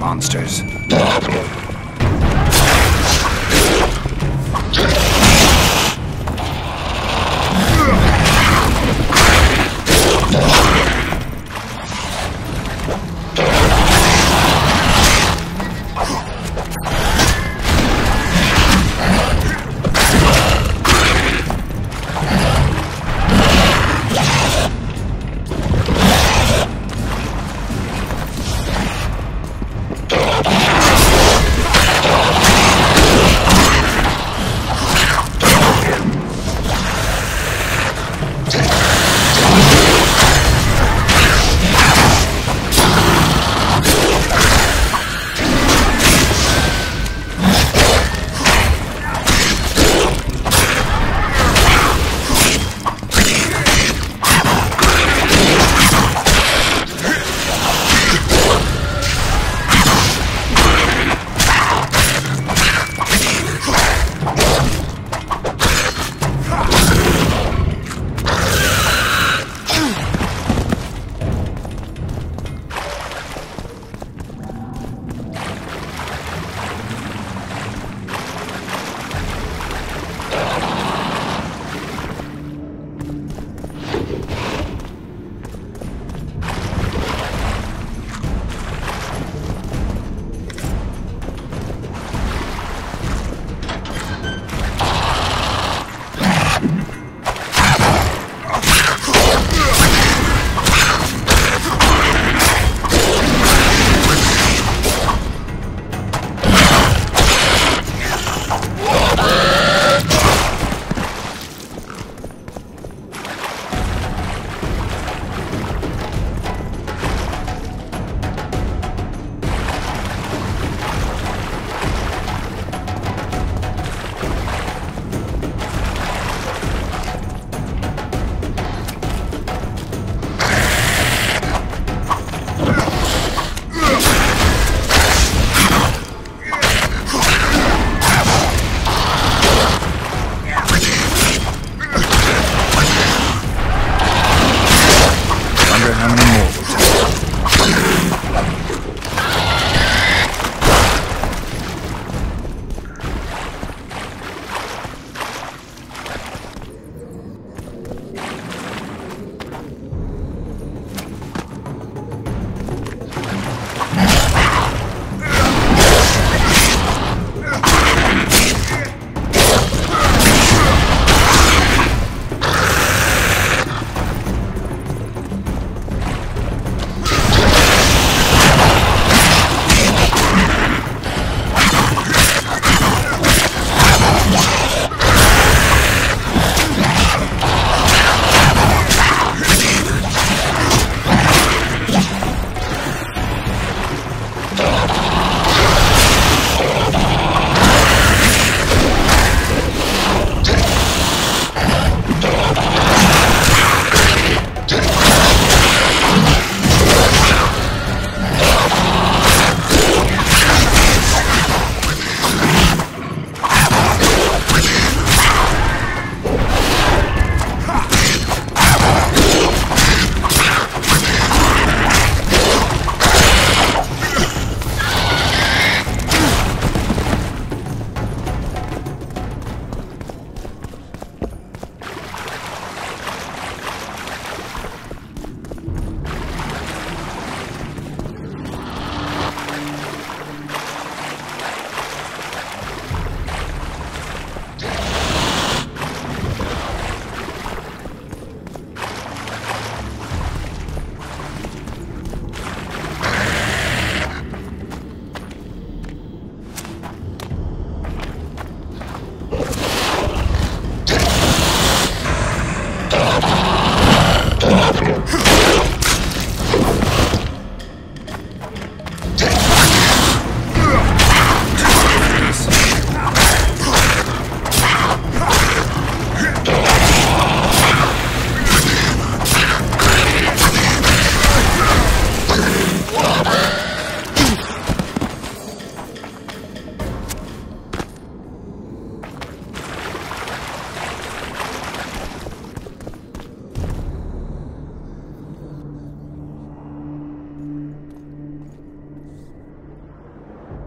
monsters.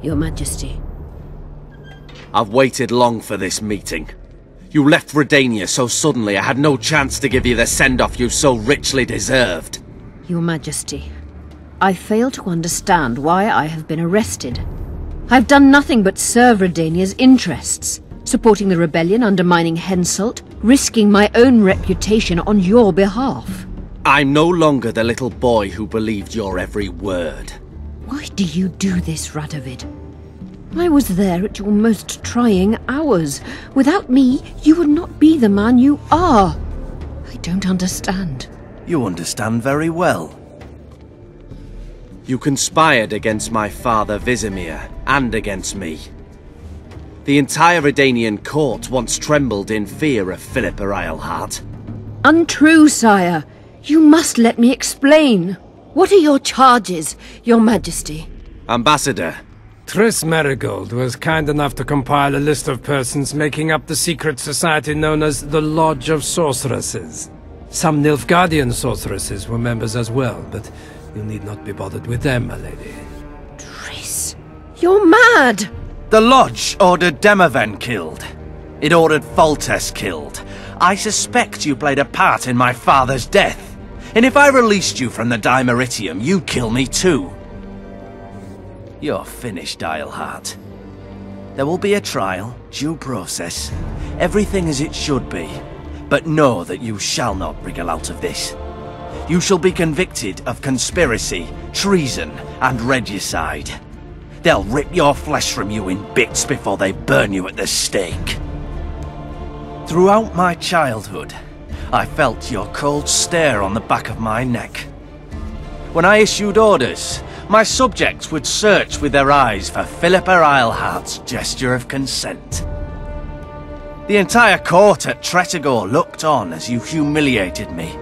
Your Majesty. I've waited long for this meeting. You left Redania so suddenly I had no chance to give you the send-off you so richly deserved. Your Majesty, I fail to understand why I have been arrested. I've done nothing but serve Redania's interests, supporting the rebellion, undermining Henselt, risking my own reputation on your behalf. I'm no longer the little boy who believed your every word. Why do you do this, Radovid? I was there at your most trying hours. Without me, you would not be the man you are. I don't understand. You understand very well. You conspired against my father Vizimir, and against me. The entire Redanian court once trembled in fear of Philippa Eilhart. Untrue, sire. You must let me explain. What are your charges, Your Majesty? Ambassador. Triss Marigold was kind enough to compile a list of persons making up the secret society known as the Lodge of Sorceresses. Some Nilfgaardian sorceresses were members as well, but you need not be bothered with them, my lady. Triss, you're mad! The Lodge ordered Demaven killed. It ordered Foltest killed. I suspect you played a part in my father's death. And if I released you from the Dimeritium, you'd kill me too. You're finished, Eilhart. There will be a trial, due process, everything as it should be. But know that you shall not wriggle out of this. You shall be convicted of conspiracy, treason, and regicide. They'll rip your flesh from you in bits before they burn you at the stake. Throughout my childhood, I felt your cold stare on the back of my neck. When I issued orders, my subjects would search with their eyes for Philippa Eilhart's gesture of consent. The entire court at Tretogor looked on as you humiliated me.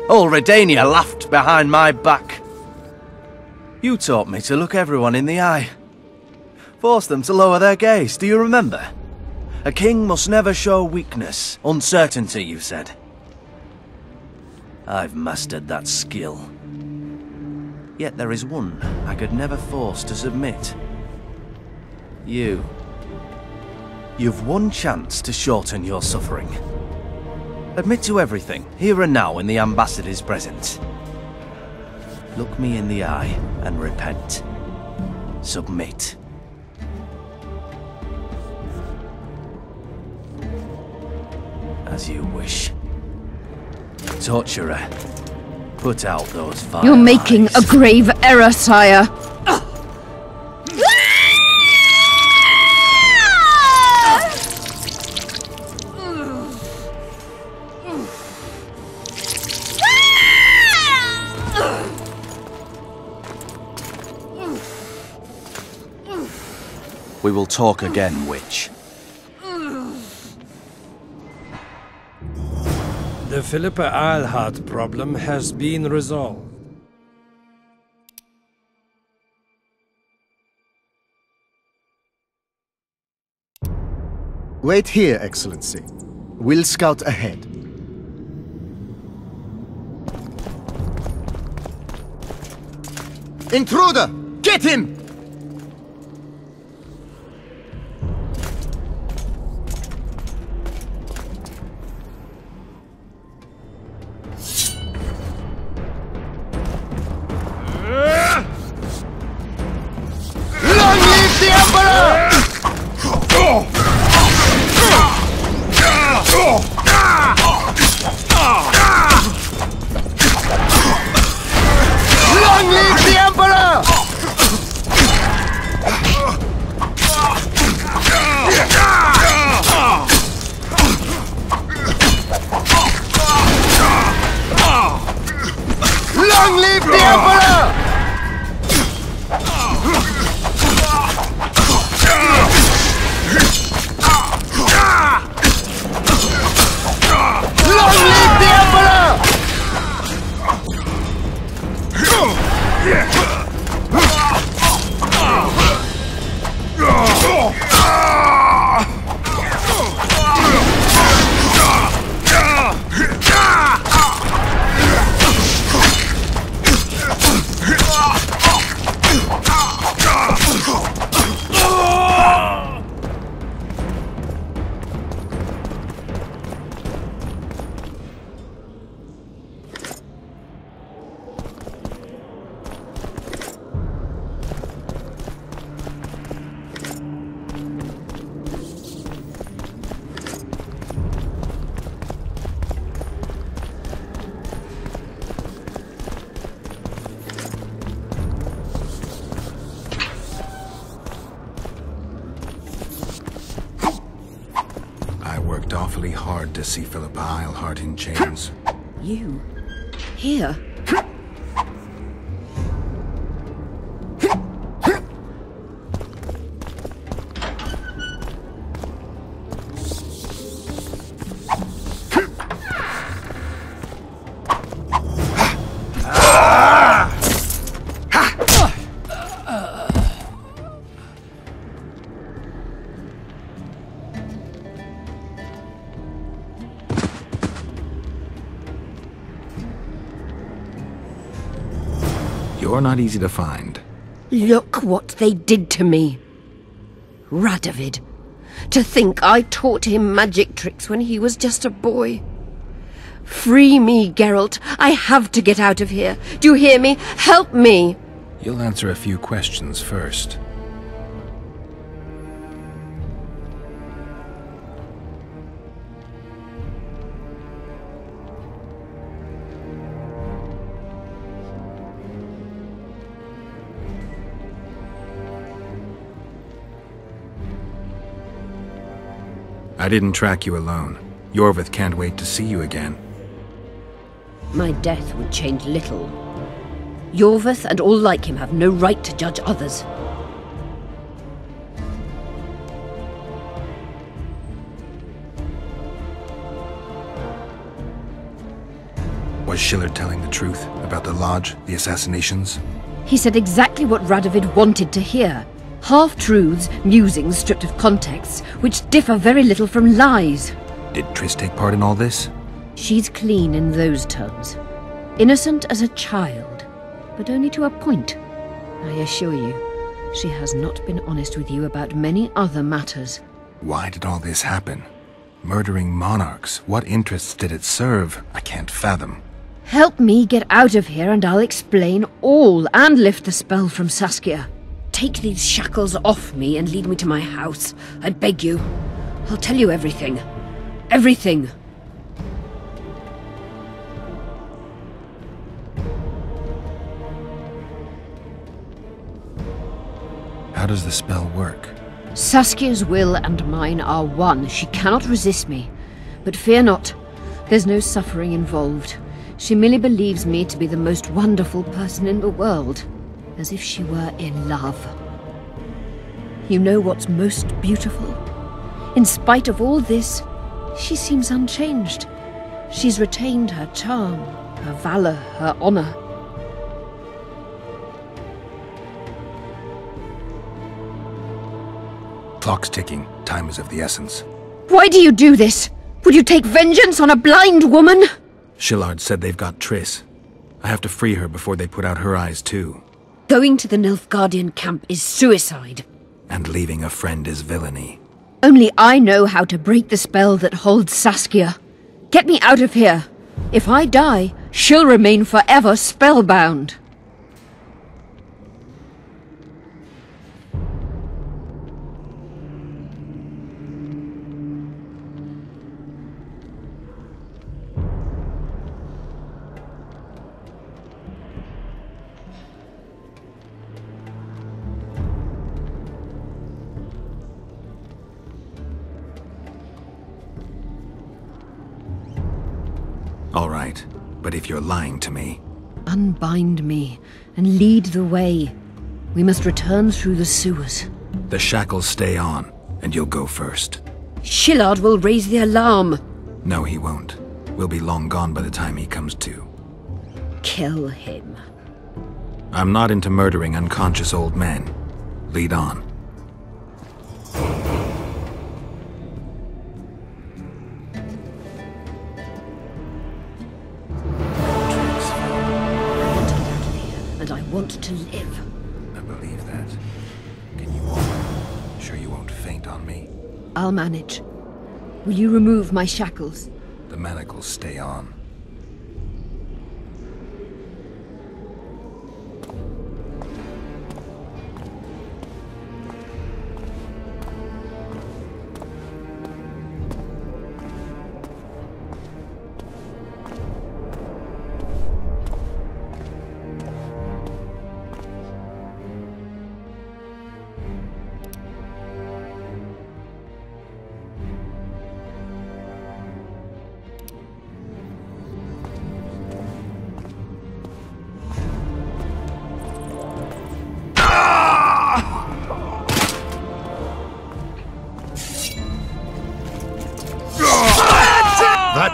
All Redania laughed behind my back. You taught me to look everyone in the eye. Forced them to lower their gaze, do you remember? A king must never show weakness, uncertainty, you said. I've mastered that skill. Yet there is one I could never force to submit. You. You've one chance to shorten your suffering. Admit to everything, here and now in the ambassador's presence. Look me in the eye and repent. Submit. As you wish. Torturer, put out those vile You're making eyes. a grave error, sire. We will talk again, witch. The Philippa Eilhart problem has been resolved. Wait here, Excellency. We'll scout ahead. Intruder! Get him! Long live the Emperor! Long live the Emperor! Long live the Emperor! Long live the Emperor! be hard to see Philippa Eilhart in chains. You? Here? You're not easy to find. Look what they did to me. Radovid. To think I taught him magic tricks when he was just a boy. Free me, Geralt. I have to get out of here. Do you hear me? Help me! You'll answer a few questions first. I didn't track you alone. Yorvith can't wait to see you again. My death would change little. Yorvith and all like him have no right to judge others. Was Schiller telling the truth about the Lodge, the assassinations? He said exactly what Radovid wanted to hear. Half-truths, musings stripped of context, which differ very little from lies. Did Triss take part in all this? She's clean in those terms. Innocent as a child, but only to a point. I assure you, she has not been honest with you about many other matters. Why did all this happen? Murdering monarchs, what interests did it serve? I can't fathom. Help me get out of here and I'll explain all and lift the spell from Saskia. Take these shackles off me and lead me to my house. I beg you. I'll tell you everything. Everything. How does the spell work? Saskia's will and mine are one. She cannot resist me. But fear not. There's no suffering involved. She merely believes me to be the most wonderful person in the world. As if she were in love. You know what's most beautiful? In spite of all this, she seems unchanged. She's retained her charm, her valor, her honor. Clock's ticking. Time is of the essence. Why do you do this? Would you take vengeance on a blind woman? Shillard said they've got Triss. I have to free her before they put out her eyes too. Going to the Nilfgaardian camp is suicide. And leaving a friend is villainy. Only I know how to break the spell that holds Saskia. Get me out of here. If I die, she'll remain forever spellbound. All right, but if you're lying to me... Unbind me and lead the way. We must return through the sewers. The shackles stay on, and you'll go first. Shillard will raise the alarm. No, he won't. We'll be long gone by the time he comes to. Kill him. I'm not into murdering unconscious old men. Lead on. I want to live. I believe that. Can you walk? Sure you won't faint on me? I'll manage. Will you remove my shackles? The manacles stay on.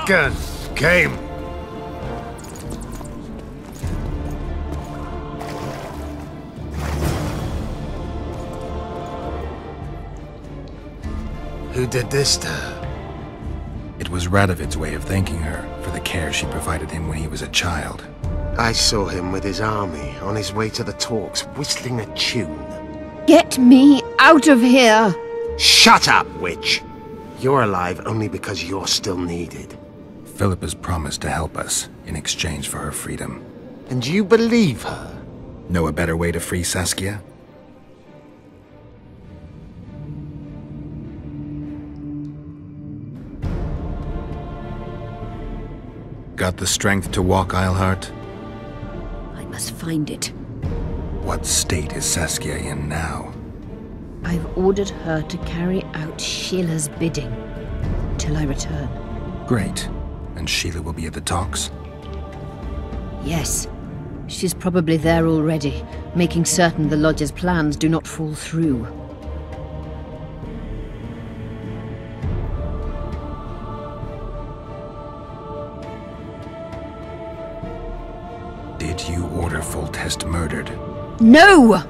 Kraken came. Who did this to her? It was Radovid's way of thanking her for the care she provided him when he was a child. I saw him with his army on his way to the talks, whistling a tune. Get me out of here! Shut up, witch! You're alive only because you're still needed. Philippa's promised to help us in exchange for her freedom. And you believe her? Know a better way to free Saskia? Got the strength to walk, Eilhart? I must find it. What state is Saskia in now? I've ordered her to carry out Sheila's bidding till I return. Great. And Sheila will be at the talks? Yes. She's probably there already, making certain the Lodge's plans do not fall through. Did you order Foltest murdered? No!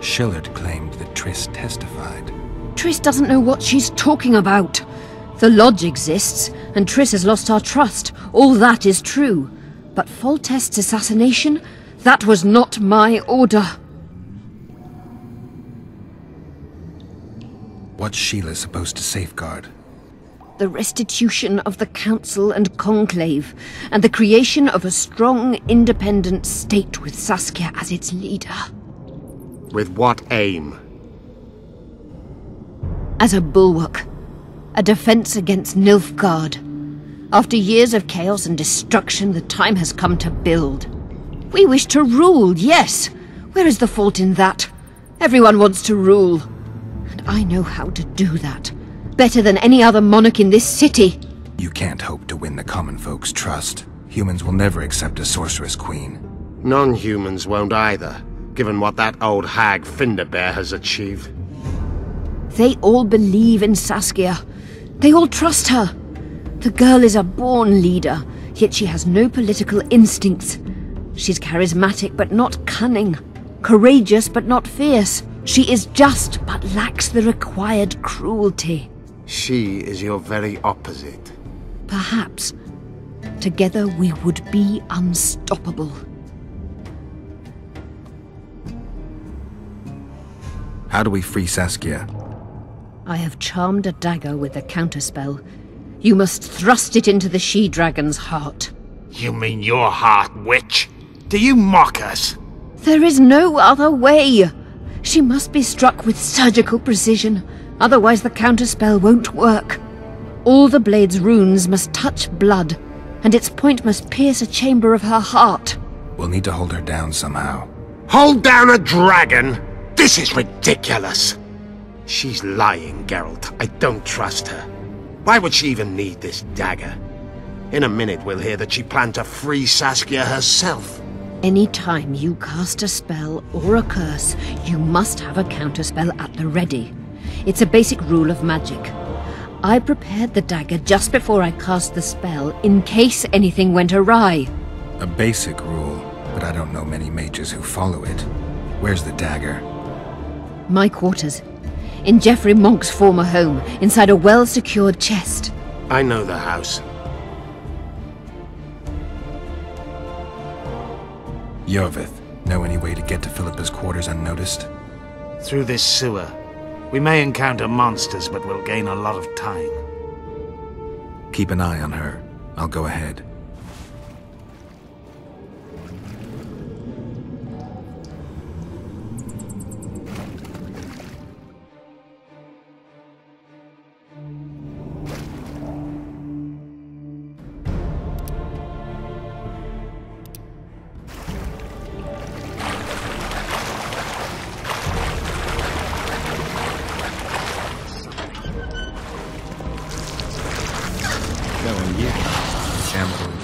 Shillard claimed that Triss testified. Triss doesn't know what she's talking about. The Lodge exists, and Triss has lost our trust. All that is true. But Foltest's assassination? That was not my order. What's Sheila supposed to safeguard? The restitution of the Council and Conclave, and the creation of a strong, independent state with Saskia as its leader. With what aim? As a bulwark. A defense against Nilfgaard. After years of chaos and destruction, the time has come to build. We wish to rule, yes. Where is the fault in that? Everyone wants to rule. And I know how to do that. Better than any other monarch in this city. You can't hope to win the common folk's trust. Humans will never accept a sorceress queen. Non-humans won't either, given what that old hag Finderbear has achieved. They all believe in Saskia. They all trust her. The girl is a born leader, yet she has no political instincts. She's charismatic but not cunning. Courageous but not fierce. She is just but lacks the required cruelty. She is your very opposite. Perhaps. Together we would be unstoppable. How do we free Saskia? I have charmed a dagger with a counterspell. You must thrust it into the she-dragon's heart. You mean your heart, witch? Do you mock us? There is no other way. She must be struck with surgical precision, otherwise the counterspell won't work. All the blade's runes must touch blood, and its point must pierce a chamber of her heart. We'll need to hold her down somehow. Hold down a dragon? This is ridiculous. She's lying, Geralt. I don't trust her. Why would she even need this dagger? In a minute we'll hear that she planned to free Saskia herself. Any time you cast a spell or a curse, you must have a counterspell at the ready. It's a basic rule of magic. I prepared the dagger just before I cast the spell, in case anything went awry. A basic rule, but I don't know many mages who follow it. Where's the dagger? My quarters. In Geoffrey Monk's former home, inside a well-secured chest. I know the house. Yovith, know any way to get to Philippa's quarters unnoticed? Through this sewer. We may encounter monsters, but we'll gain a lot of time. Keep an eye on her. I'll go ahead. Shambles.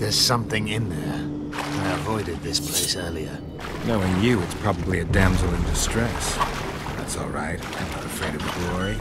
There's something in there. I avoided this place earlier. Knowing you, it's probably a damsel in distress. That's all right. I'm not afraid of the glory.